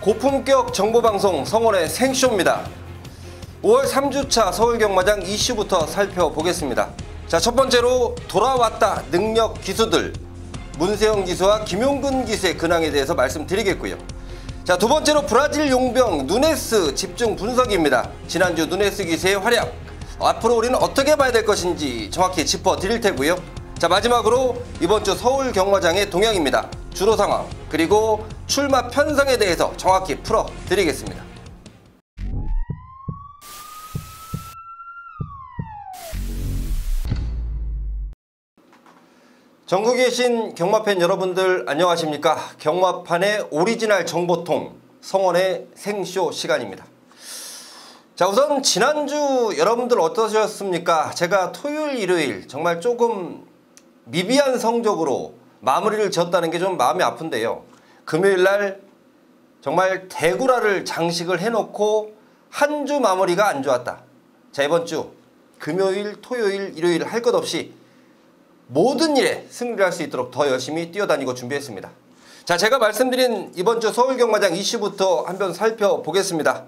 고품격 정보방송 성원의 생쇼입니다. 5월 3주차 서울경마장 이슈부터 살펴보겠습니다. 자, 첫 번째로 돌아왔다 능력 기수들, 문세영 기수와 김용근 기수의 근황에 대해서 말씀드리겠고요. 자, 두 번째로 브라질 용병 누네스 집중 분석입니다. 지난주 누네스 기수의 활약, 앞으로 우리는 어떻게 봐야 될 것인지 정확히 짚어드릴 테고요. 자, 마지막으로 이번 주 서울경마장의 동향입니다. 주로 상황, 그리고 출마 편성에 대해서 정확히 풀어드리겠습니다. 전국에 계신 경마팬 여러분들 안녕하십니까? 경마판의 오리지널 정보통 성원의 생쇼 시간입니다. 자, 우선 지난주 여러분들 어떠셨습니까? 제가 토요일, 일요일 정말 조금 미비한 성적으로 마무리를 지었다는 게 좀 마음이 아픈데요. 금요일날 정말 대구라를 장식을 해놓고 한 주 마무리가 안 좋았다. 자, 이번 주 금요일, 토요일, 일요일 할 것 없이 모든 일에 승리를 할 수 있도록 더 열심히 뛰어다니고 준비했습니다. 자, 제가 말씀드린 이번 주 서울경마장 이슈부터 한번 살펴보겠습니다.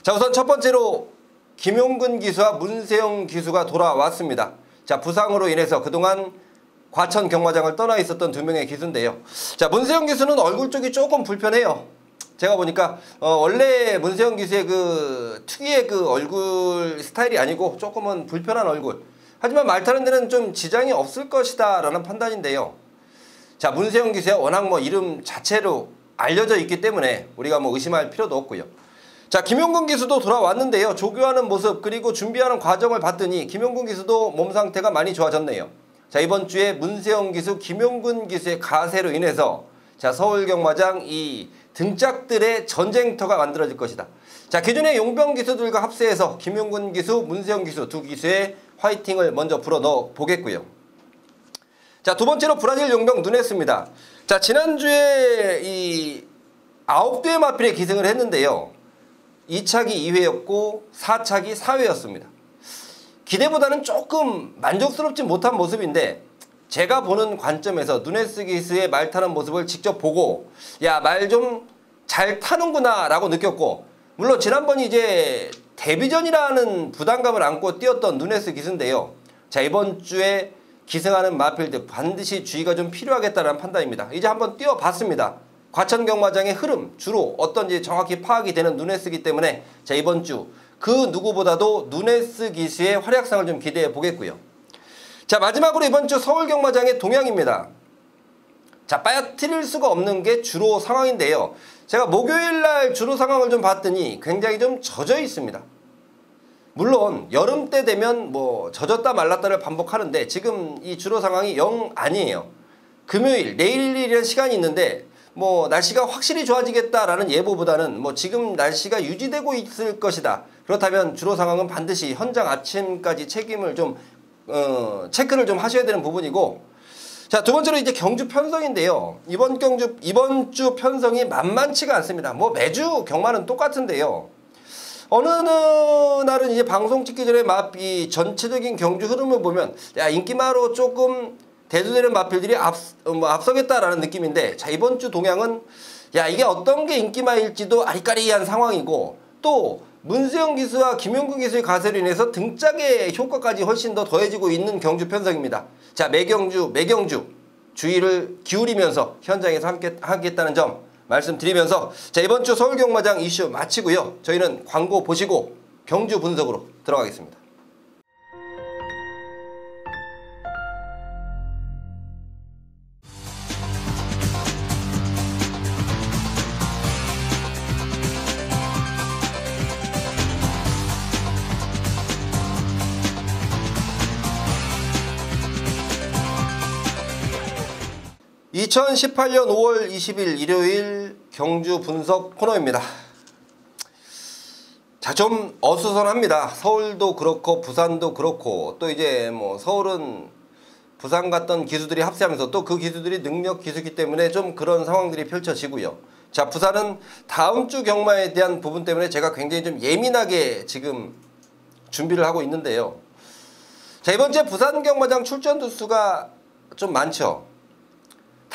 자, 우선 첫 번째로 김용근 기수와 문세영 기수가 돌아왔습니다. 자, 부상으로 인해서 그동안 과천 경마장을 떠나 있었던 두 명의 기수인데요. 자, 문세영 기수는 얼굴 쪽이 조금 불편해요. 제가 보니까 원래 문세영 기수의 그 특유의 그 얼굴 스타일이 아니고 조금은 불편한 얼굴. 하지만 말 타는 데는 좀 지장이 없을 것이다 라는 판단인데요. 자, 문세영 기수야 워낙 이름 자체로 알려져 있기 때문에 우리가 의심할 필요도 없고요. 자, 김용근 기수도 돌아왔는데요. 조교하는 모습 그리고 준비하는 과정을 봤더니 김용근 기수도 몸 상태가 많이 좋아졌네요. 자, 이번 주에 문세영 기수, 김용근 기수의 가세로 인해서 자, 서울경마장 이 등짝들의 전쟁터가 만들어질 것이다. 자, 기존의 용병 기수들과 합세해서 김용근 기수, 문세영 기수 두 기수의 화이팅을 먼저 불어넣어 보겠고요. 자, 두 번째로 브라질 용병 누네스입니다. 자, 지난주에 이 9대의 마필에 기승을 했는데요. 2차기 2회였고 4차기 4회였습니다. 기대보다는 조금 만족스럽지 못한 모습인데 제가 보는 관점에서 누네스 기수의 말 타는 모습을 직접 보고 야, 말 좀 잘 타는구나 라고 느꼈고, 물론 지난번이 이제 데뷔전이라는 부담감을 안고 뛰었던 누네스 기수인데요. 자, 이번 주에 기승하는 마필들 반드시 주의가 좀 필요하겠다는 판단입니다. 이제 한번 뛰어봤습니다. 과천 경마장의 흐름 주로 어떤지 정확히 파악이 되는 누네스기 때문에 자, 이번 주 그 누구보다도 누네스 기수의 활약상을 좀 기대해 보겠고요. 자, 마지막으로 이번 주 서울 경마장의 동향입니다. 자, 빠뜨릴 수가 없는 게 주로 상황인데요. 제가 목요일날 주로 상황을 좀 봤더니 굉장히 좀 젖어 있습니다. 물론 여름 때 되면 젖었다 말랐다를 반복하는데 지금 이 주로 상황이 영 아니에요. 금요일, 내일이라는 시간이 있는데 날씨가 확실히 좋아지겠다라는 예보보다는 지금 날씨가 유지되고 있을 것이다. 그렇다면 주로 상황은 반드시 현장 아침까지 책임을 좀 체크를 좀 하셔야 되는 부분이고, 자, 두 번째로 이제 경주 편성인데요. 이번 주 편성이 만만치가 않습니다. 매주 경마는 똑같은데요. 어느 날은 이제 방송 찍기 전에 이 전체적인 경주 흐름을 보면 야, 인기마로 조금 대두되는 마필들이 앞서겠다라는 느낌인데, 자, 이번 주 동향은 야, 이게 어떤 게 인기마일지도 아리까리한 상황이고, 또 문세영 기수와 김용근 기수의 가세로 인해서 등짝의 효과까지 훨씬 더 더해지고 있는 경주 편성입니다. 자, 매경주 주의를 기울이면서 현장에서 함께 하겠다는 점 말씀드리면서 자, 이번 주 서울경마장 이슈 마치고요. 저희는 광고 보시고 경주 분석으로 들어가겠습니다. 2018년 5월 20일 일요일 경주 분석 코너입니다. 자, 좀 어수선합니다. 서울도 그렇고 부산도 그렇고, 또 이제 서울은 부산 갔던 기수들이 합세하면서 또 그 기수들이 능력 기수기 때문에 좀 그런 상황들이 펼쳐지고요. 자, 부산은 다음 주 경마에 대한 부분 때문에 제가 굉장히 좀 예민하게 지금 준비를 하고 있는데요. 자, 이번 주에 부산 경마장 출전 두수가 좀 많죠.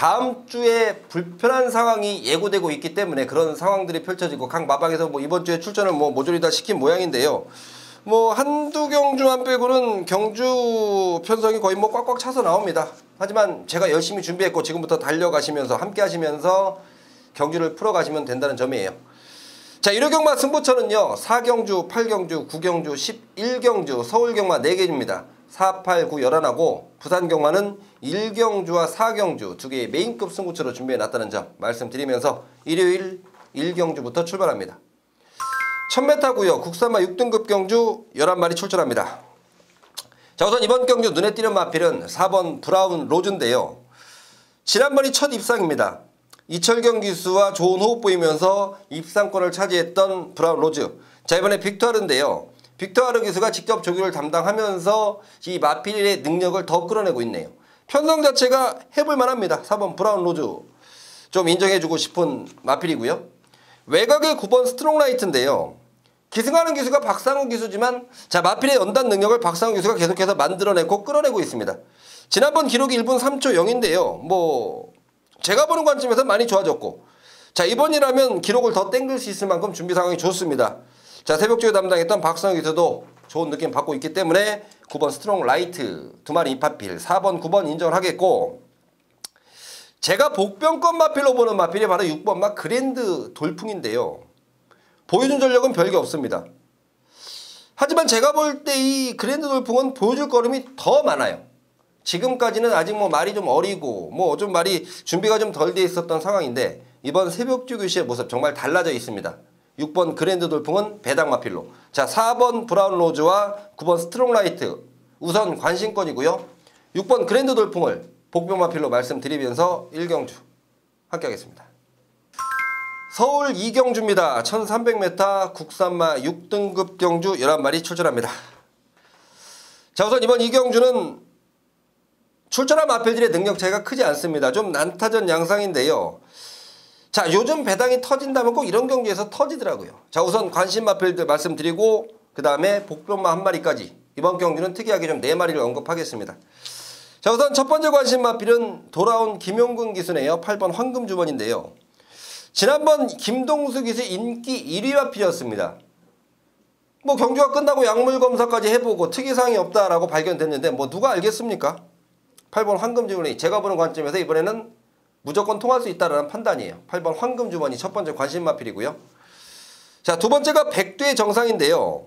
다음 주에 불편한 상황이 예고되고 있기 때문에 그런 상황들이 펼쳐지고 각 마방에서 뭐 이번 주에 출전을 뭐 모조리 다 시킨 모양인데요. 뭐 한두 경주만 빼고는 경주 편성이 거의 뭐 꽉꽉 차서 나옵니다. 하지만 제가 열심히 준비했고 지금부터 달려가시면서 함께 하시면서 경주를 풀어가시면 된다는 점이에요. 자, 1호 경마 승부처는요. 4경주, 8경주, 9경주, 11경주, 서울 경마 4개입니다. 4, 8, 9, 11하고 부산 경마는 1경주와 4경주 두 개의 메인급 승부처로 준비해놨다는 점 말씀드리면서 일요일 1경주부터 출발합니다. 1000m고요. 국산마 6등급 경주 11마리 출전합니다. 자, 우선 이번 경주 눈에 띄는 마필은 4번 브라운 로즈인데요. 지난번이 첫 입상입니다. 이철경 기수와 좋은 호흡 보이면서 입상권을 차지했던 브라운 로즈. 자, 이번에 빅토르인데요. 빅토르 기수가 직접 조교를 담당하면서 이 마필의 능력을 더 끌어내고 있네요. 편성 자체가 해볼만 합니다. 4번 브라운 로즈. 좀 인정해주고 싶은 마필이고요. 외곽의 9번 스트롱라이트인데요. 기승하는 기수가 박상우 기수지만 자, 마필의 연단 능력을 박상우 기수가 계속해서 만들어내고 끌어내고 있습니다. 지난번 기록이 1분 3초 0인데요. 뭐 제가 보는 관점에서 많이 좋아졌고 자, 이번이라면 기록을 더 땡길 수 있을 만큼 준비 상황이 좋습니다. 자, 새벽주에 담당했던 박상우 기수도 좋은 느낌 받고 있기 때문에 9번 스트롱라이트 2마리 입하필 4번 9번 인정을 하겠고 제가 복병권 마필로 보는 마필이 바로 6번 마 그랜드 돌풍인데요. 보여준 전력은 별게 없습니다. 하지만 제가 볼 때 이 그랜드 돌풍은 보여줄 걸음이 더 많아요. 지금까지는 아직 뭐 말이 좀 어리고 뭐 좀 말이 준비가 좀 덜 돼 있었던 상황인데 이번 새벽주 교시의 모습 정말 달라져 있습니다. 6번 그랜드 돌풍은 배당 마필로. 자, 4번 브라운 로즈와 9번 스트롱라이트 우선 관심권이고요. 6번 그랜드 돌풍을 복병 마필로 말씀드리면서 1경주 함께 하겠습니다. 서울 2경주입니다. 1300m 국산마 6등급 경주 11마리 출전합니다. 자, 우선 이번 2경주는 출전한 마필들의 능력 차이가 크지 않습니다. 좀 난타전 양상인데요. 자, 요즘 배당이 터진다면 꼭 이런 경기에서 터지더라고요. 자, 우선 관심 마필들 말씀드리고 그 다음에 복병마 한 마리까지 이번 경주는 특이하게 좀 4마리를 언급하겠습니다. 자, 우선 첫 번째 관심 마필은 돌아온 김용근 기수네요. 8번 황금주번인데요. 지난번 김동수 기수 인기 1위 마필이었습니다. 뭐 경주가 끝나고 약물 검사까지 해보고 특이사항이 없다라고 발견됐는데 뭐 누가 알겠습니까? 8번 황금주번이 제가 보는 관점에서 이번에는 무조건 통할 수 있다는 판단이에요. 8번 황금주번이 첫 번째 관심 마필이고요. 자, 두 번째가 백두의 정상인데요.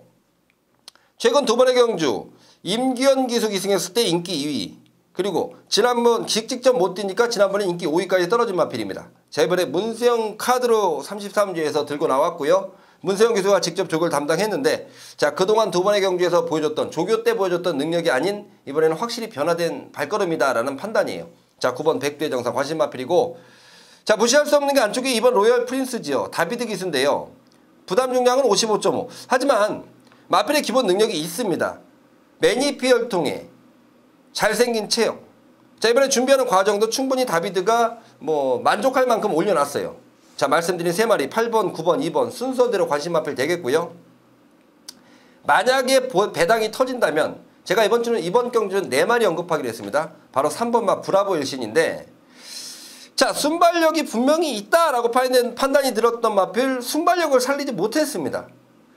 최근 두 번의 경주 임기현 기수 기승했을 때 인기 2위. 그리고 지난번 직접 못 뛰니까 지난번에 인기 5위까지 떨어진 마필입니다. 자, 이번에 문세영 카드로 33주에서 들고 나왔고요. 문세영 기수가 직접 조교를 담당했는데 자, 그동안 두 번의 경주에서 보여줬던 조교 때 보여줬던 능력이 아닌 이번에는 확실히 변화된 발걸음이다라는 판단이에요. 자, 9번 백두의 정상 관심 마필이고 자, 무시할 수 없는 게 안쪽에 2번 로열 프린스지요. 다비드 기수인데요. 부담 중량은 55.5. 하지만 마필의 기본 능력이 있습니다. 매니피 혈통에 잘생긴 체형. 자, 이번에 준비하는 과정도 충분히 다비드가 뭐 만족할 만큼 올려놨어요. 자, 말씀드린 3마리 8번, 9번, 2번 순서대로 관심 마필 되겠고요. 만약에 배당이 터진다면 제가 이번 경주는 4마리 언급하기로 했습니다. 바로 3번마 브라보 일신인데 자, 순발력이 분명히 있다라고 판단이 들었던 마필 순발력을 살리지 못했습니다.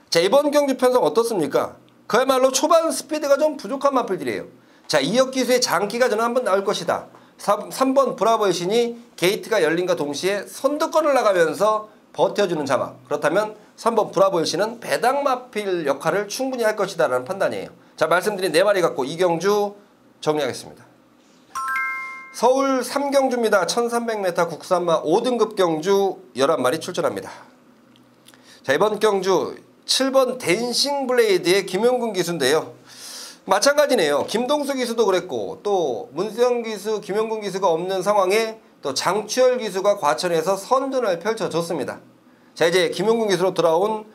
자, 이번 경주 편성 어떻습니까? 그야말로 초반 스피드가 좀 부족한 마필들이에요. 자, 이혁 기수의 장기가 저는 한번 나올 것이다. 3번 브라보 일신이 게이트가 열린과 동시에 선두권을 나가면서 버텨주는 자막. 그렇다면 3번 브라보 일신은 배당 마필 역할을 충분히 할 것이다 라는 판단이에요. 자, 말씀드린 4마리 갖고 2경주 정리하겠습니다. 서울 3경주입니다. 1300m 국산마 5등급 경주 11마리 출전합니다. 자, 이번 경주 7번 댄싱 블레이드의 김용근 기수인데요. 마찬가지네요. 김동수 기수도 그랬고 또 문세영 기수, 김용근 기수가 없는 상황에 또 장추열 기수가 과천에서 선전을 펼쳐줬습니다. 자, 이제 김용근 기수로 돌아온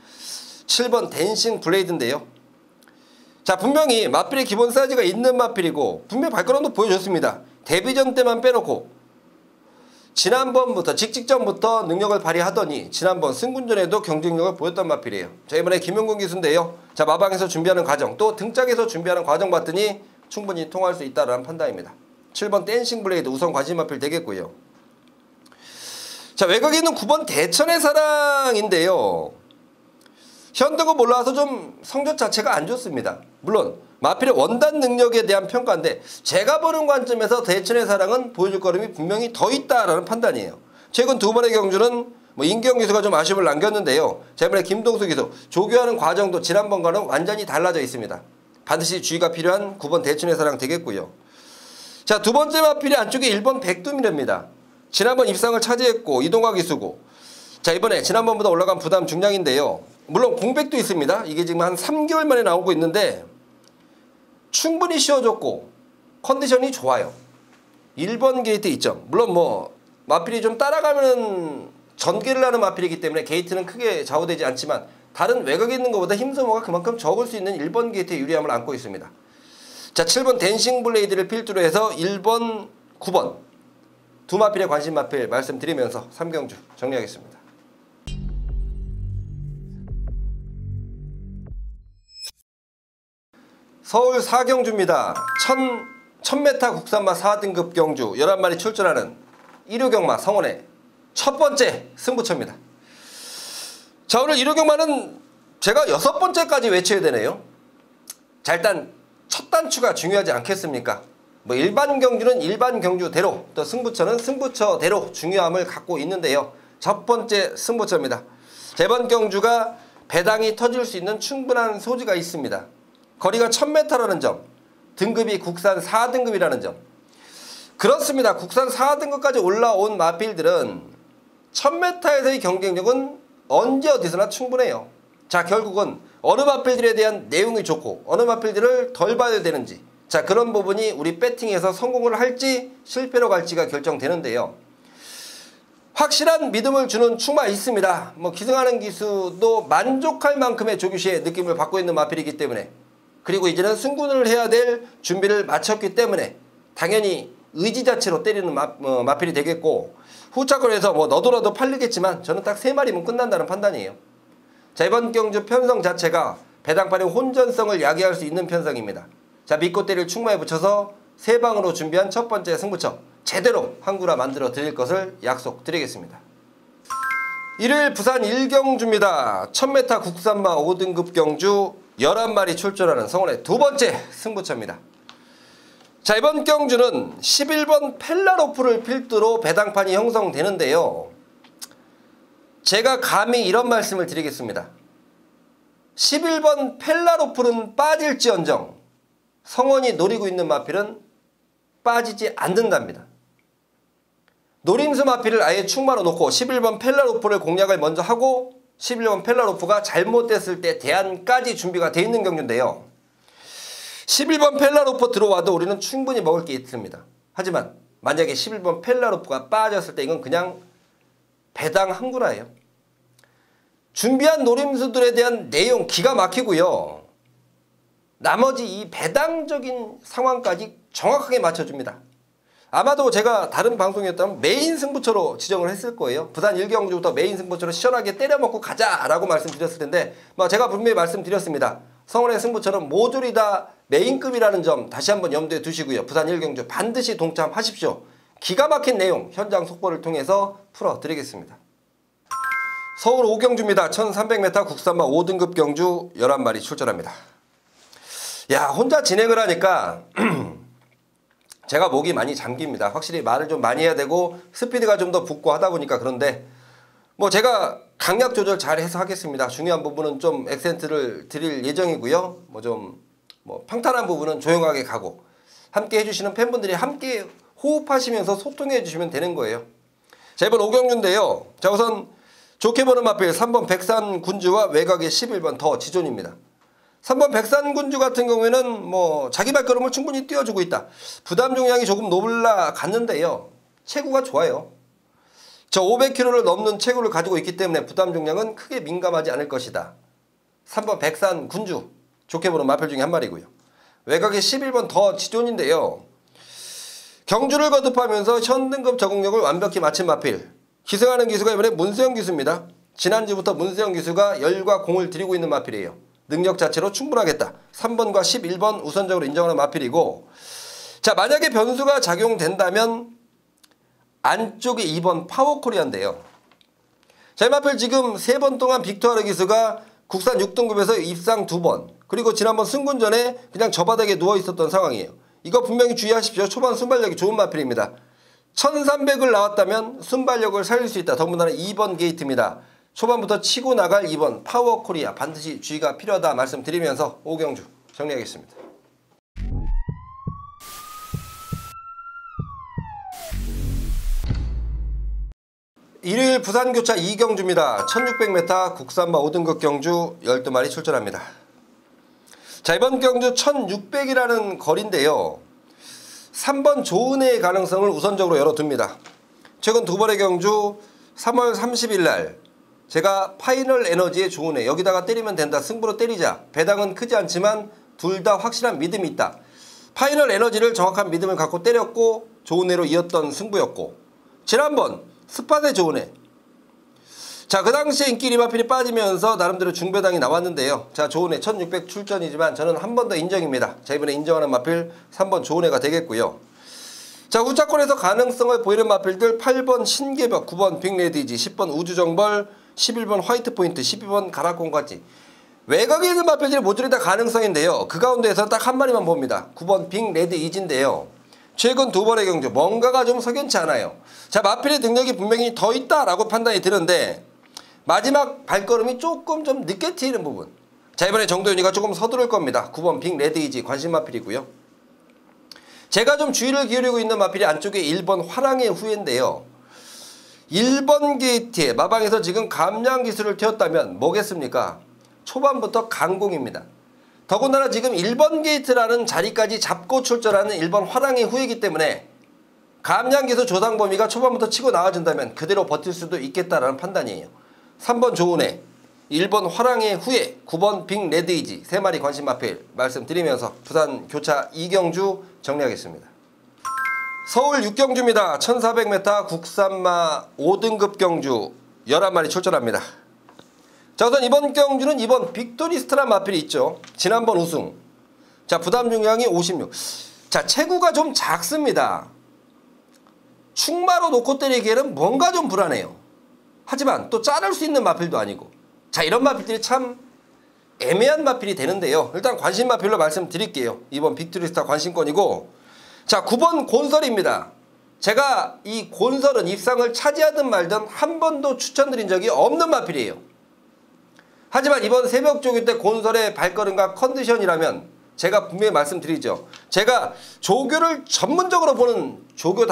7번 댄싱 블레이드인데요. 자, 분명히 마필의 기본 사이즈가 있는 마필이고 분명히 발걸음도 보여줬습니다. 데뷔전 때만 빼놓고 지난번부터 직전부터 능력을 발휘하더니 지난번 승군전에도 경쟁력을 보였던 마필이에요. 자, 이번에 김용근 기수인데요. 자, 마방에서 준비하는 과정 또 등짝에서 준비하는 과정 봤더니 충분히 통할 수 있다는 판단입니다. 7번 댄싱 블레이드 우선 관심 마필 되겠고요. 자, 외곽에 있는 9번 대천의 사랑인데요. 현등급 올라와서 좀 성적 자체가 안 좋습니다. 물론 마필의 원단 능력에 대한 평가인데 제가 보는 관점에서 대천의 사랑은 보여줄 걸음이 분명히 더 있다라는 판단이에요. 최근 두 번의 경주는 임기영 기수가 좀 아쉬움을 남겼는데요. 자, 이번에 김동수 기수 조교하는 과정도 지난번과는 완전히 달라져 있습니다. 반드시 주의가 필요한 9번 대천의 사랑 되겠고요. 자, 두 번째 마필이 안쪽에 1번 백두미래입니다. 지난번 입상을 차지했고 이동화 기수고, 자, 이번에 지난번보다 올라간 부담 중량인데요. 물론 공백도 있습니다. 이게 지금 한 3개월 만에 나오고 있는데 충분히 쉬어줬고 컨디션이 좋아요. 1번 게이트 있죠. 물론 마필이 좀 따라가면 전개를 하는 마필이기 때문에 게이트는 크게 좌우되지 않지만 다른 외곽에 있는 것보다 힘 소모가 그만큼 적을 수 있는 1번 게이트의 유리함을 안고 있습니다. 자, 7번 댄싱 블레이드를 필두로 해서 1번, 9번 두 마필의 관심 마필 말씀드리면서 3경주 정리하겠습니다. 서울 4경주입니다. 1000m 국산마 4등급 경주 11마리 출전하는 1호 경마 성원의 첫 번째 승부처입니다. 자, 오늘 1호 경마는 제가 6번째까지 외쳐야 되네요. 자, 일단 첫 단추가 중요하지 않겠습니까? 일반 경주는 일반 경주대로, 또 승부처는 승부처대로 중요함을 갖고 있는데요. 첫 번째 승부처입니다. 자, 이번 경주가 배당이 터질 수 있는 충분한 소지가 있습니다. 거리가 1000m라는 점, 등급이 국산 4등급이라는 점. 그렇습니다. 국산 4등급까지 올라온 마필들은 1000m에서의 경쟁력은 언제 어디서나 충분해요. 자, 결국은 어느 마필들에 대한 내용이 좋고 어느 마필들을 덜 봐야 되는지, 자, 그런 부분이 우리 배팅에서 성공을 할지 실패로 갈지가 결정되는데요. 확실한 믿음을 주는 충마 있습니다. 기승하는 기수도 만족할 만큼의 조규시의 느낌을 받고 있는 마필이기 때문에, 그리고 이제는 승군을 해야 될 준비를 마쳤기 때문에 당연히 의지 자체로 때리는 마필이 되겠고, 후차권에서 너도라도 팔리겠지만 저는 딱 3마리면 끝난다는 판단이에요. 자, 이번 경주 편성 자체가 배당판의 혼전성을 야기할 수 있는 편성입니다. 자, 믿고 때릴 충마에 붙여서 3방으로 준비한 첫 번째 승부처 제대로 한구라 만들어 드릴 것을 약속드리겠습니다. 일요일 부산 1경주입니다. 1000m 국산마 5등급 경주 11마리 출전하는 성원의 두 번째 승부처입니다. 자, 이번 경주는 11번 펠라로프를 필두로 배당판이 형성되는데요. 제가 감히 이런 말씀을 드리겠습니다. 11번 펠라로프는 빠질지언정 성원이 노리고 있는 마필은 빠지지 않는답니다. 노림수 마필을 아예 충마로 놓고 11번 펠라로프를 공략을 먼저 하고 11번 펠라로프가 잘못됐을 때 대안까지 준비가 되어 있는 경주인데요. 11번 펠라로프 들어와도 우리는 충분히 먹을 게 있습니다. 하지만 만약에 11번 펠라로프가 빠졌을 때 이건 그냥 배당 한구라예요. 준비한 노림수들에 대한 내용 기가 막히고요. 나머지 이 배당적인 상황까지 정확하게 맞춰줍니다. 아마도 제가 다른 방송이었다면 메인 승부처로 지정을 했을 거예요. 부산 1경주부터 메인 승부처로 시원하게 때려먹고 가자라고 말씀드렸을 텐데 제가 분명히 말씀드렸습니다. 성원의 승부처는 모조리 다 메인급이라는 점 다시 한번 염두에 두시고요. 부산 1경주 반드시 동참하십시오. 기가 막힌 내용 현장 속보를 통해서 풀어드리겠습니다. 서울 5경주입니다. 1300m 국산마 5등급 경주 11마리 출전합니다. 야, 혼자 진행을 하니까 제가 목이 많이 잠깁니다. 확실히 말을 좀 많이 해야 되고 스피드가 좀 더 붙고 하다 보니까 그런데 제가 강약 조절 잘 해서 하겠습니다. 중요한 부분은 좀 액센트를 드릴 예정이고요. 평탄한 부분은 조용하게 가고 함께 해주시는 팬분들이 함께 호흡하시면서 소통해 주시면 되는 거예요. 자, 이번 5경주인데요. 자, 우선 좋게 보는 마필 3번 백산군주와 외곽의 11번 더 지존입니다. 3번 백산군주 같은 경우에는 자기 발걸음을 충분히 띄워주고 있다. 부담 중량이 조금 올라갔는데요. 체구가 좋아요. 저 500kg를 넘는 체구를 가지고 있기 때문에 부담 중량은 크게 민감하지 않을 것이다. 3번 백산군주 좋게 보는 마필 중에 한 마리고요. 외곽의 11번 더 지존인데요. 경주를 거듭하면서 현등급 적응력을 완벽히 마친 마필. 기승하는 기수가 이번에 문세영 기수입니다. 지난주부터 문세영 기수가 열과 공을 들이고 있는 마필이에요. 능력 자체로 충분하겠다. 3번과 11번 우선적으로 인정하는 마필이고, 자, 만약에 변수가 작용된다면 안쪽에 2번 파워코리아인데요. 자, 이 마필 지금 3번 동안 빅토르 기수가 국산 6등급에서 입상 2번, 그리고 지난번 승군전에 그냥 저 바닥에 누워 있었던 상황이에요. 이거 분명히 주의하십시오. 초반 순발력이 좋은 마필입니다. 1300을 나왔다면 순발력을 살릴 수 있다. 더군다나 2번 게이트입니다. 초반부터 치고 나갈 2번 파워코리아 반드시 주의가 필요하다 말씀드리면서 5경주 정리하겠습니다. 일요일 부산교차 2경주입니다. 1600m 국산마 5등급 경주 12마리 출전합니다. 자, 이번 경주 1600이라는 거리인데요. 3번 조은혜의 가능성을 우선적으로 열어둡니다. 최근 두 번의 경주 3월 30일 날 제가 파이널 에너지의 조은혜 여기다가 때리면 된다. 승부로 때리자. 배당은 크지 않지만 둘 다 확실한 믿음이 있다. 파이널 에너지를 정확한 믿음을 갖고 때렸고 조은혜로 이었던 승부였고, 지난번 스팟의 조은혜, 자, 그 당시에 인기 리마필이 빠지면서 나름대로 중배당이 나왔는데요. 자, 조은혜 1600 출전이지만 저는 한 번 더 인정입니다. 자, 이번에 인정하는 마필 3번 조은혜가 되겠고요. 자, 우차권에서 가능성을 보이는 마필들 8번 신개벽, 9번 빅레디지, 10번 우주정벌, 11번 화이트포인트, 12번 가락공까지 외곽에 있는 마필들이 모조리 다 가능성인데요. 그 가운데에서 딱 한 마리만 봅니다. 9번 빅레디이지인데요. 최근 두 번의 경주 뭔가가 좀 석연치 않아요. 자, 마필의 능력이 분명히 더 있다라고 판단이 드는데 마지막 발걸음이 조금 좀 늦게 튀는 부분. 자, 이번에 정도윤이가 조금 서두를 겁니다. 9번 빅레드이지 관심 마필이고요. 제가 좀 주의를 기울이고 있는 마필이 안쪽에 1번 화랑의 후예인데요. 1번 게이트에 마방에서 지금 감량 기술을 튀었다면 뭐겠습니까? 초반부터 강공입니다. 더군다나 지금 1번 게이트라는 자리까지 잡고 출전하는 1번 화랑의 후예이기 때문에 감량기수 조상 범위가 초반부터 치고 나와준다면 그대로 버틸 수도 있겠다라는 판단이에요. 3번 조은혜, 1번 화랑의 후예, 9번 빅레드이지 3마리 관심 마필 말씀드리면서 부산 교차 2경주 정리하겠습니다. 서울 6경주입니다. 1400m 국산마 5등급 경주 11마리 출전합니다. 자, 우선 이번 경주는 2번 빅토리스트란 마필이 있죠. 지난번 우승. 자, 부담 중량이 56. 자, 체구가 좀 작습니다. 충마로 놓고 때리기에는 뭔가 좀 불안해요. 하지만 또 자를 수 있는 마필도 아니고. 자, 이런 마필들이 참 애매한 마필이 되는데요. 일단 관심 마필로 말씀드릴게요. 2번 빅토리스타 관심권이고, 자, 9번 곤설입니다. 제가 이 곤설은 입상을 차지하든 말든 한 번도 추천드린 적이 없는 마필이에요. 하지만 이번 새벽 조교 때 곤설의 발걸음과 컨디션이라면 제가 분명히 말씀드리죠. 제가 조교를 전문적으로 보는 조교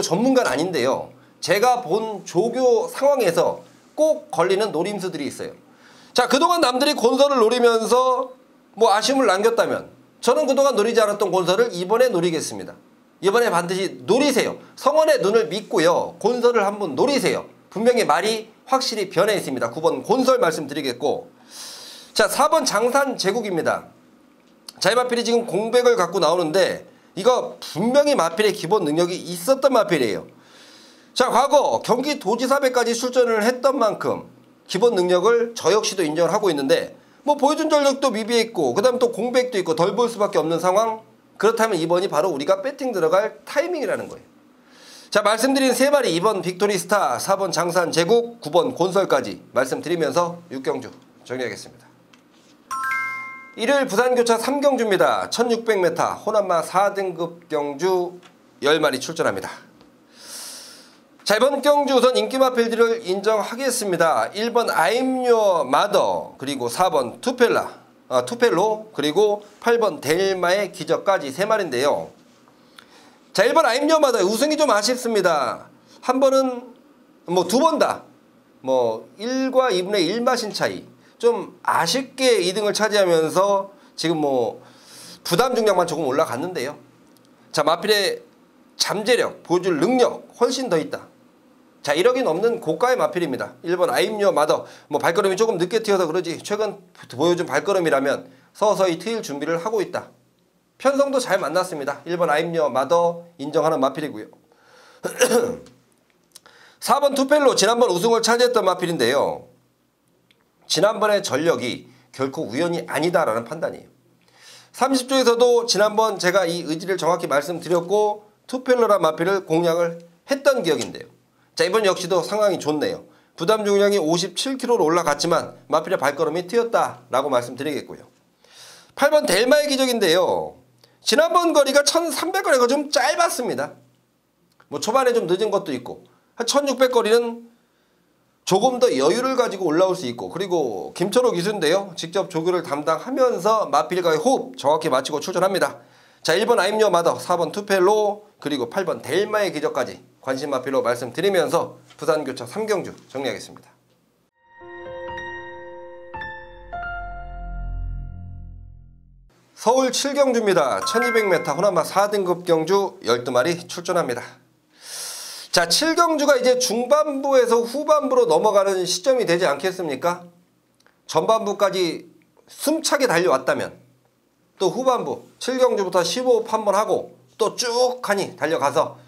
전문가는 아닌데요. 제가 본 조교 상황에서 꼭 걸리는 노림수들이 있어요. 자, 그동안 남들이 곤설을 노리면서 뭐 아쉬움을 남겼다면 저는 그동안 노리지 않았던 곤설을 이번에 노리겠습니다. 이번에 반드시 노리세요. 성원의 눈을 믿고요. 곤설을 한번 노리세요. 분명히 말이 확실히 변해 있습니다. 9번 곤설 말씀드리겠고, 자, 4번 장산 제국입니다. 자, 이 마필이 지금 공백을 갖고 나오는데 이거 분명히 마필의 기본 능력이 있었던 마필이에요. 자, 과거 경기도지사배까지 출전을 했던 만큼 기본 능력을 저 역시도 인정을 하고 있는데 뭐 보여준 전력도 미비했고 그 다음 또 공백도 있고 덜 볼 수밖에 없는 상황. 그렇다면 이번이 바로 우리가 배팅 들어갈 타이밍이라는 거예요. 자, 말씀드린 3마리 2번 빅토리스타, 4번 장산 제국, 9번 곤설까지 말씀드리면서 6경주 정리하겠습니다. 일요일 부산교차 3경주입니다. 1600m 호남마 4등급 경주 10마리 출전합니다. 자, 이번 경주 우선 인기 마필들을 인정하겠습니다. 1번 I'm your mother, 그리고 4번 투펠로, 그리고 8번 델마의 기적까지 3마리인데요. 자, 1번 I'm your mother 우승이 좀 아쉽습니다. 한 번은 뭐 두 번 다 뭐 1과 2분의 1 마신 차이, 좀 아쉽게 2등을 차지하면서 지금 뭐 부담 중량만 조금 올라갔는데요. 자, 마필의 잠재력, 보여줄 능력 훨씬 더 있다. 자, 1억이 넘는 고가의 마필입니다. 1번 I'm your mother, 뭐 발걸음이 조금 늦게 튀어서 그러지 최근 보여준 발걸음이라면 서서히 트일 준비를 하고 있다. 편성도 잘 만났습니다. 1번 I'm your mother 인정하는 마필이고요. 4번 투펠로 지난번 우승을 차지했던 마필인데요. 지난번의 전력이 결코 우연이 아니다라는 판단이에요. 30조에서도 지난번 제가 이 의지를 정확히 말씀드렸고 투펠러란 마필을 공략을 했던 기억인데요. 자, 이번 역시도 상황이 좋네요. 부담 중량이 57kg로 올라갔지만 마필의 발걸음이 트였다라고 말씀드리겠고요. 8번 델마의 기적인데요. 지난번 거리가 1300거리가 좀 짧았습니다. 뭐 초반에 좀 늦은 것도 있고 한 1600거리는 조금 더 여유를 가지고 올라올 수 있고, 그리고 김철호 기수인데요. 직접 조교를 담당하면서 마필과의 호흡 정확히 맞추고 출전합니다. 자, 1번 아임요 마더, 4번 투펠로, 그리고 8번 델마의 기적까지 관심 마필로 말씀드리면서 부산교차 3경주 정리하겠습니다. 서울 7경주입니다. 1200m 호남마 4등급 경주 12마리 출전합니다. 자, 7경주가 이제 중반부에서 후반부로 넘어가는 시점이 되지 않겠습니까? 전반부까지 숨차게 달려왔다면 또 후반부 7경주부터 15호 한번 하고 또 쭉 하니 달려가서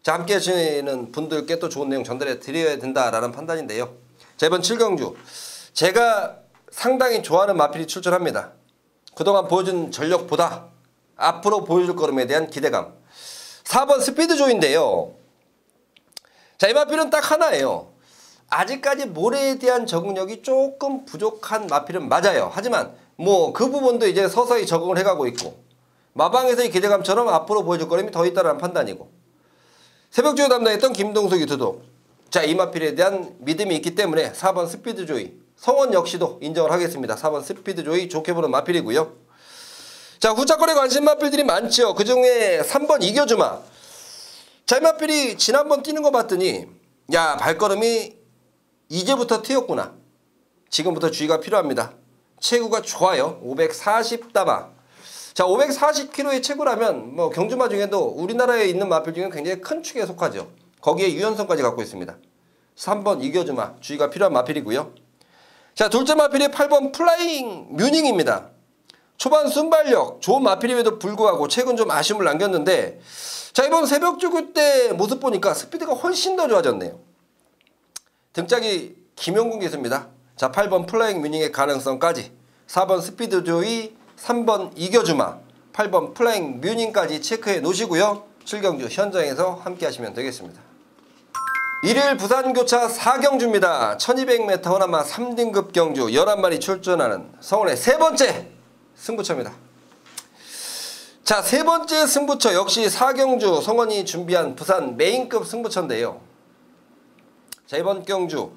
자, 함께 하시는 분들께 또 좋은 내용 전달해 드려야 된다라는 판단인데요. 자, 이번 7경주 제가 상당히 좋아하는 마필이 출전합니다. 그동안 보여준 전력보다 앞으로 보여줄 걸음에 대한 기대감. 4번 스피드조인데요. 자, 이 마필은 딱 하나예요. 아직까지 모래에 대한 적응력이 조금 부족한 마필은 맞아요. 하지만 뭐 그 부분도 이제 서서히 적응을 해가고 있고, 마방에서의 기대감처럼 앞으로 보여줄 거름이 더 있다는 판단이고, 새벽조에 담당했던 김동숙 유튜도 자, 이 마필에 대한 믿음이 있기 때문에 4번 스피드조이, 성원 역시도 인정을 하겠습니다. 4번 스피드조이 좋게 보는 마필이고요. 자, 후차권에 관심 마필들이 많죠. 그중에 3번 이겨주마. 자, 이 마필이 지난번 뛰는 거 봤더니 야, 발걸음이 이제부터 트였구나. 지금부터 주의가 필요합니다. 체구가 좋아요. 540담아. 자, 540kg의 체구라면 뭐 경주마 중에도 우리나라에 있는 마필 중에 굉장히 큰 축에 속하죠. 거기에 유연성까지 갖고 있습니다. 3번 이겨주마 주의가 필요한 마필이고요. 자, 둘째 마필이 8번 플라잉 뮤닝입니다. 초반 순발력 좋은 마필임에도 불구하고 최근 좀 아쉬움을 남겼는데, 자, 이번 새벽주구 때 모습 보니까 스피드가 훨씬 더 좋아졌네요. 등짝이 김용군 기수입니다. 자, 8번 플라잉 뮤닝의 가능성까지, 4번 스피드조이, 3번 이겨주마, 8번 플라잉 뮤닝까지 체크해 놓으시고요. 7경주 현장에서 함께 하시면 되겠습니다. 일요일 부산교차 4경주입니다. 1200m 호남마 3등급 경주 11마리 출전하는 성원의 세 번째 승부처입니다. 자, 세 번째 승부처 역시 4경주 성원이 준비한 부산 메인급 승부처인데요. 자, 이번 경주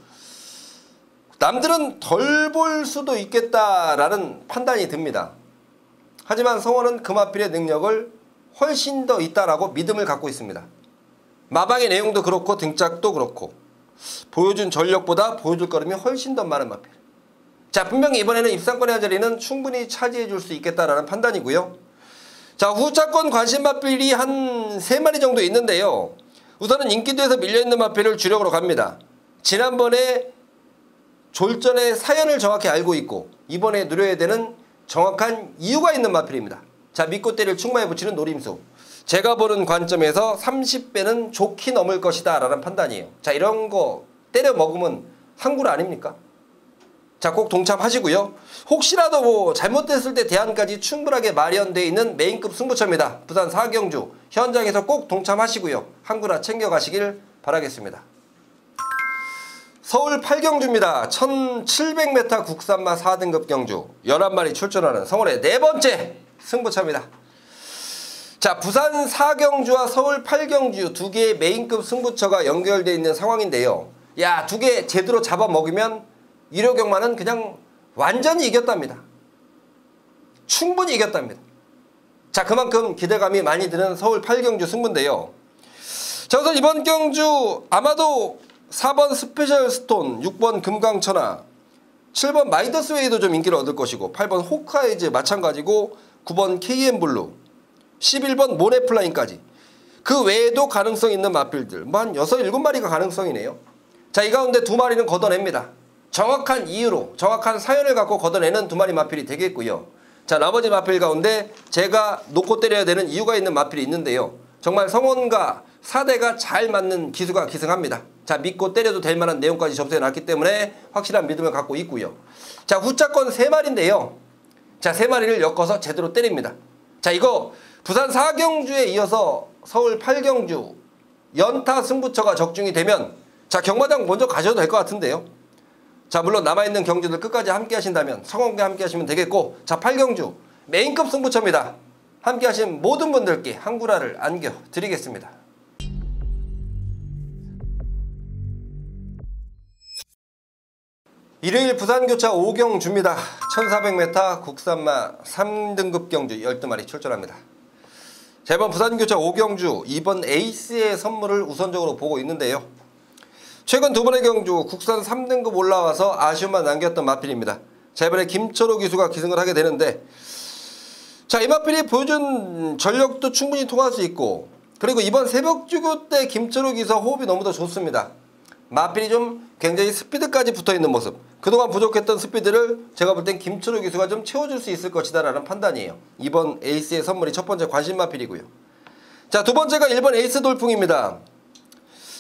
남들은 덜 볼 수도 있겠다라는 판단이 듭니다. 하지만 성원은 그 마필의 능력을 훨씬 더 있다라고 믿음을 갖고 있습니다. 마방의 내용도 그렇고 등짝도 그렇고 보여준 전력보다 보여줄 걸음이 훨씬 더 많은 마필. 자, 분명히 이번에는 입상권의 한 자리는 충분히 차지해 줄 수 있겠다라는 판단이고요. 자, 후차권 관심 마필이 한 3마리 정도 있는데요. 우선은 인기도에서 밀려있는 마필을 주력으로 갑니다. 지난번에 졸전의 사연을 정확히 알고 있고 이번에 누려야 되는 정확한 이유가 있는 마필입니다. 자, 믿고 때를 충만히 붙이는 노림수. 제가 보는 관점에서 30배는 좋게 넘을 것이다 라는 판단이에요. 자, 이런 거 때려 먹으면 항구라 아닙니까? 자, 꼭 동참하시고요. 혹시라도 뭐 잘못됐을 때 대안까지 충분하게 마련되어 있는 메인급 승부처입니다. 부산 4경주 현장에서 꼭 동참하시고요. 항구라 챙겨가시길 바라겠습니다. 서울 8경주입니다. 1700m 국산마 4등급 경주 11마리 출전하는 성원의 네 번째 승부처입니다. 자, 부산 4경주와 서울 8경주 두 개의 메인급 승부처가 연결되어 있는 상황인데요. 야, 두 개 제대로 잡아먹으면 1호 경마는 그냥 완전히 이겼답니다. 충분히 이겼답니다. 자, 그만큼 기대감이 많이 드는 서울 8경주 승부인데요. 자, 우선 이번 경주 아마도 4번 스페셜 스톤, 6번 금강천하, 7번 마이더스웨이도 좀 인기를 얻을 것이고 8번 호카이즈 마찬가지고 9번 KM블루, 11번 모네플라잉까지 그 외에도 가능성 있는 마필들 뭐 한 6, 7마리가 가능성이네요. 자, 이 가운데 2마리는 걷어냅니다. 정확한 이유로 정확한 사연을 갖고 걷어내는 2마리 마필이 되겠고요. 자, 나머지 마필 가운데 제가 놓고 때려야 되는 이유가 있는 마필이 있는데요. 정말 성원과 4대가 잘 맞는 기수가 기승합니다. 자, 믿고 때려도 될 만한 내용까지 접수해 놨기 때문에 확실한 믿음을 갖고 있고요. 자, 후차권 3마리인데요. 자, 3마리를 엮어서 제대로 때립니다. 자, 이거 부산 4경주에 이어서 서울 8경주 연타 승부처가 적중이 되면 자, 경마장 먼저 가셔도 될 것 같은데요. 자, 물론 남아있는 경주들 끝까지 함께 하신다면 성원과 함께 하시면 되겠고, 자, 8경주 메인급 승부처입니다. 함께 하신 모든 분들께 한구라를 안겨드리겠습니다. 일요일 부산교차 5경주입니다. 1400m 국산마 3등급 경주 12마리 출전합니다. 자, 이번 부산교차 5경주 이번 에이스의 선물을 우선적으로 보고 있는데요. 최근 두 번의 경주 국산 3등급 올라와서 아쉬움만 남겼던 마필입니다. 자, 이번에 김철호 기수가 기승을 하게 되는데, 자, 이 마필이 보여준 전력도 충분히 통할 수 있고, 그리고 이번 새벽주교 때 김철호 기수와 호흡이 너무도 좋습니다. 마필이 좀 굉장히 스피드까지 붙어있는 모습, 그동안 부족했던 스피드를 제가 볼 땐 김철호 기수가 좀 채워줄 수 있을 것이다 라는 판단이에요. 이번 에이스의 선물이 첫 번째 관심 마필이고요. 자, 두 번째가 1번 에이스 돌풍입니다.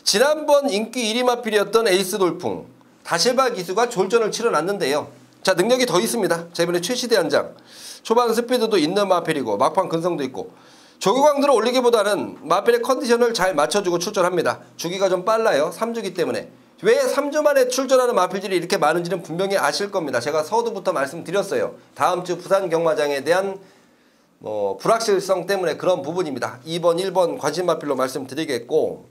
지난번 인기 1위 마필이었던 에이스 돌풍 다실바 기수가 졸전을 치러놨는데요. 자, 능력이 더 있습니다. 자, 이번에 최시대 한장, 초반 스피드도 있는 마필이고 막판 근성도 있고, 조교광들을 올리기보다는 마필의 컨디션을 잘 맞춰주고 출전합니다. 주기가 좀 빨라요. 3주기 때문에. 왜 3주 만에 출전하는 마필들이 이렇게 많은지는 분명히 아실 겁니다. 제가 서두부터 말씀드렸어요. 다음 주 부산 경마장에 대한 불확실성 때문에 그런 부분입니다. 2번, 1번 관심 마필로 말씀드리겠고,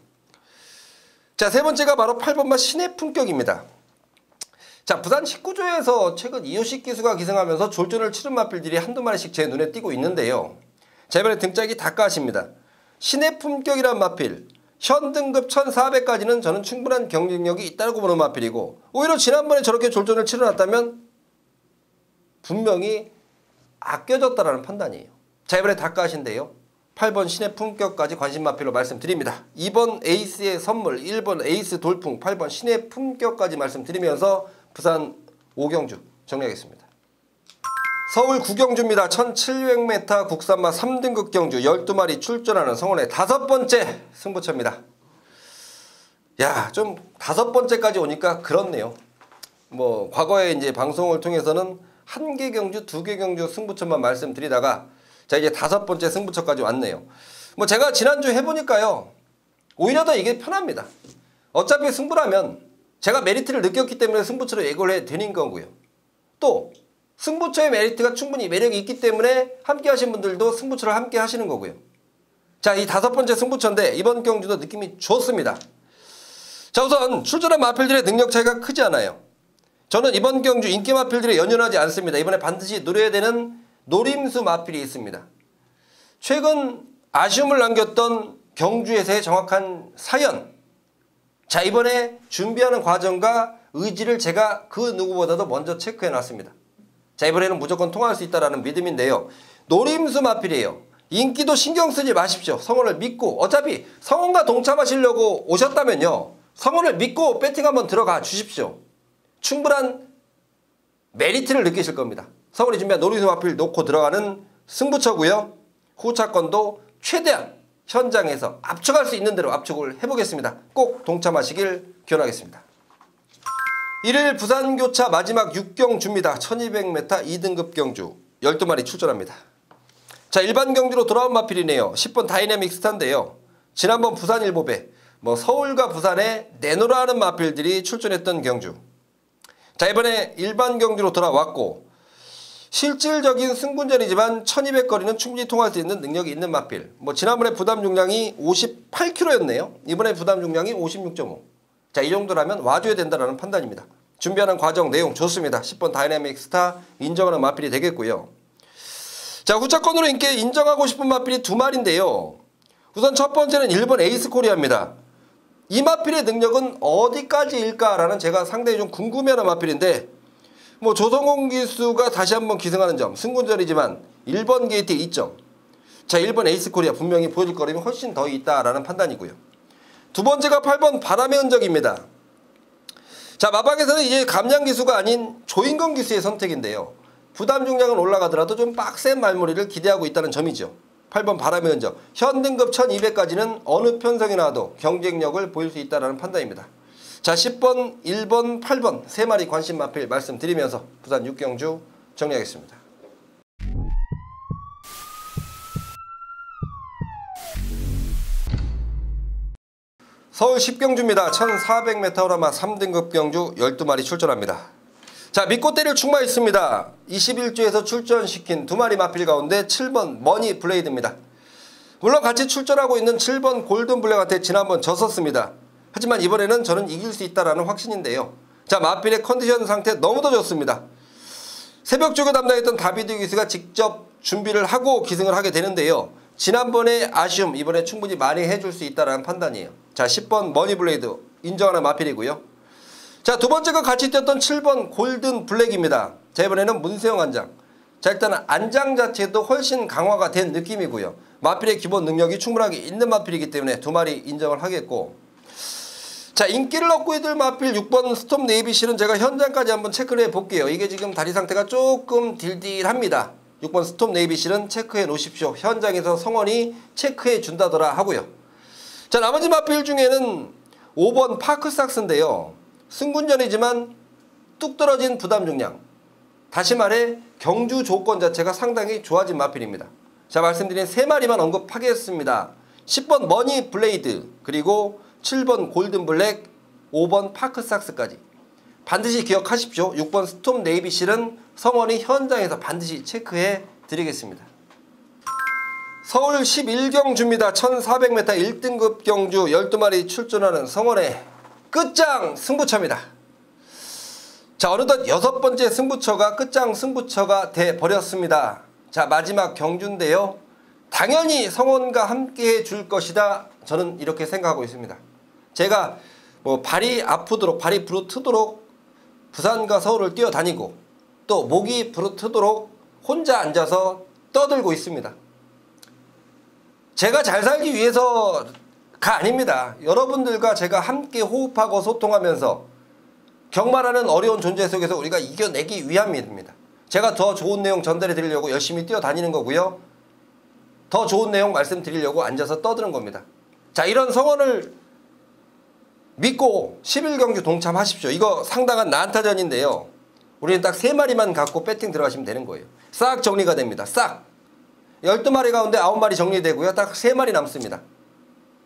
자, 세 번째가 바로 8번마 신의 품격입니다. 자, 부산 19조에서 최근 이효식 기수가 기승하면서 졸전을 치른 마필들이 한두 마리씩 제 눈에 띄고 있는데요. 자, 이번에 등짝이 닭가십니다. 신의 품격이란 마필, 현 등급 1400까지는 저는 충분한 경쟁력이 있다고 보는 마필이고, 오히려 지난번에 저렇게 졸전을 치러놨다면 분명히 아껴졌다라는 판단이에요. 자, 이번에 닭가신데요. 8번 신의 품격까지 관심 마필로 말씀드립니다. 2번 에이스의 선물, 1번 에이스 돌풍, 8번 신의 품격까지 말씀드리면서 부산 5경주 정리하겠습니다. 서울 9경주입니다. 1700m 국산마 3등급 경주 12마리 출전하는 성원의 다섯 번째 승부처입니다. 야, 좀 다섯 번째까지 오니까 그렇네요. 과거에 이제 방송을 통해서는 한 개 경주, 두 개 경주 승부처만 말씀드리다가, 자, 이제 다섯 번째 승부처까지 왔네요. 제가 지난주 해보니까요, 오히려 더 이게 편합니다. 어차피 승부라면 제가 메리트를 느꼈기 때문에 승부처로 예고를 해야 되는 거고요. 또 승부처의 메리트가 충분히 매력이 있기 때문에 함께 하신 분들도 승부처를 함께 하시는 거고요. 자, 이 다섯 번째 승부처인데 이번 경주도 느낌이 좋습니다. 자, 우선 출전한 마필들의 능력 차이가 크지 않아요. 저는 이번 경주 인기 마필들에 연연하지 않습니다. 이번에 반드시 노려야 되는 노림수 마필이 있습니다. 최근 아쉬움을 남겼던 경주에서의 정확한 사연, 자, 이번에 준비하는 과정과 의지를 제가 그 누구보다도 먼저 체크해 놨습니다. 자, 이번에는 무조건 통할 수 있다는 믿음인데요. 노림수 마필이에요. 인기도 신경 쓰지 마십시오. 성원을 믿고, 어차피 성원과 동참하시려고 오셨다면요, 성원을 믿고 배팅 한번 들어가 주십시오. 충분한 메리트를 느끼실 겁니다. 성원이 준비한 노림수 마필 놓고 들어가는 승부처고요. 후차권도 최대한 현장에서 압축할 수 있는 대로 압축을 해보겠습니다. 꼭 동참하시길 기원하겠습니다. 일요일 부산교차 마지막 6경주입니다. 1200m 2등급 경주 12마리 출전합니다. 자, 일반 경주로 돌아온 마필이네요. 10번 다이내믹 스타인데요. 지난번 부산일보배, 서울과 부산에 내놓으라 하는 마필들이 출전했던 경주. 자, 이번에 일반 경주로 돌아왔고, 실질적인 승분전이지만 1200거리는 충분히 통할 수 있는 능력이 있는 마필. 지난번에 부담 중량이 58kg였네요. 이번에 부담 중량이 56.5. 자, 이 정도라면 와줘야 된다는 판단입니다. 준비하는 과정 내용 좋습니다. 10번 다이내믹 스타 인정하는 마필이 되겠고요. 자, 후차권으로 인기 인정하고 싶은 마필이 두 마리인데요. 우선 첫 번째는 1번 에이스 코리아입니다. 이 마필의 능력은 어디까지일까라는 제가 상당히 좀 궁금해하는 마필인데, 조성공 기수가 다시 한번 기승하는 점, 승군전이지만 1번 게이트에 2점. 자, 1번 에이스 코리아 분명히 보여줄 거림이 훨씬 더 있다라는 판단이고요. 두 번째가 8번 바람의 흔적입니다. 자, 마방에서는 이제 감량 기수가 아닌 조인건 기수의 선택인데요. 부담 중량은 올라가더라도 좀 빡센 말머리를 기대하고 있다는 점이죠. 8번 바람의 흔적. 현 등급 1200까지는 어느 편성이 나와도 경쟁력을 보일 수 있다는 판단입니다. 자, 10번, 1번, 8번 세 마리 관심 마필 말씀드리면서 부산 6경주 정리하겠습니다. 서울 10경주입니다. 1400m 호라마 3등급 경주 12마리 출전합니다. 자, 믿고 때릴 충마 있습니다. 21주에서 출전시킨 2마리 마필 가운데 7번 머니 블레이드입니다. 물론 같이 출전하고 있는 7번 골든 블랙한테 지난번 졌었습니다. 하지만 이번에는 저는 이길 수 있다라는 확신인데요. 자, 마필의 컨디션 상태 너무도 좋습니다. 새벽 조교 담당했던 다비드 기수가 직접 준비를 하고 기승을 하게 되는데요. 지난번에 아쉬움 이번에 충분히 많이 해줄 수 있다는 판단이에요. 자, 10번 머니블레이드 인정하는 마필이고요. 자, 두 번째가 같이 뛰었던 7번 골든 블랙입니다. 자, 이번에는 문세영 안장. 자, 일단은 안장 자체도 훨씬 강화가 된 느낌이고요. 마필의 기본 능력이 충분하게 있는 마필이기 때문에 2마리 인정을 하겠고, 자, 인기를 얻고 있을 마필 6번 스톰 네이비실은 제가 현장까지 한번 체크를 해볼게요. 이게 지금 다리 상태가 조금 딜딜합니다. 6번 스톰 네이비실은 체크해 놓으십시오. 현장에서 성원이 체크해 준다더라 하고요. 자, 나머지 마필 중에는 5번 파크삭스인데요. 승군전이지만 뚝 떨어진 부담 중량. 다시 말해 경주 조건 자체가 상당히 좋아진 마필입니다. 자, 말씀드린 3마리만 언급하겠습니다. 10번 머니 블레이드, 그리고 7번 골든 블랙, 5번 파크삭스까지. 반드시 기억하십시오. 6번 스톰 네이비실은 성원이 현장에서 반드시 체크해 드리겠습니다. 서울 11경주입니다. 1400m 1등급 경주 12마리 출전하는 성원의 끝장 승부처입니다. 자, 어느덧 6번째 승부처가 끝장 승부처가 돼버렸습니다. 자, 마지막 경주인데요. 당연히 성원과 함께 해줄 것이다. 저는 이렇게 생각하고 있습니다. 제가 발이 아프도록, 발이 부르트도록 부산과 서울을 뛰어다니고 또 목이 부르트도록 혼자 앉아서 떠들고 있습니다. 제가 잘 살기 위해서가 아닙니다. 여러분들과 제가 함께 호흡하고 소통하면서 경마라는 어려운 존재 속에서 우리가 이겨내기 위함입니다. 제가 더 좋은 내용 전달해 드리려고 열심히 뛰어다니는 거고요. 더 좋은 내용 말씀드리려고 앉아서 떠드는 겁니다. 자, 이런 성원을 믿고 11경주 동참하십시오. 이거 상당한 난타전인데요. 우리는 딱 3마리만 갖고 배팅 들어가시면 되는 거예요. 싹 정리가 됩니다. 싹. 12마리 가운데 9마리 정리되고요. 딱 3마리 남습니다.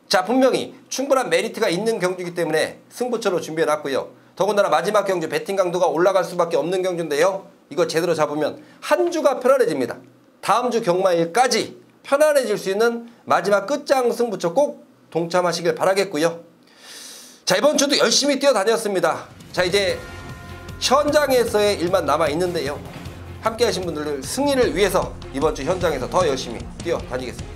자, 분명히 충분한 메리트가 있는 경주이기 때문에 승부처로 준비해놨고요. 더군다나 마지막 경주 배팅 강도가 올라갈 수밖에 없는 경주인데요. 이거 제대로 잡으면 한 주가 편안해집니다. 다음 주 경마일까지 편안해질 수 있는 마지막 끝장 승부처 꼭 동참하시길 바라겠고요. 자, 이번 주도 열심히 뛰어다녔습니다. 자, 이제 현장에서의 일만 남아있는데요. 함께 하신 분들 승리를 위해서 이번 주 현장에서 더 열심히 뛰어다니겠습니다.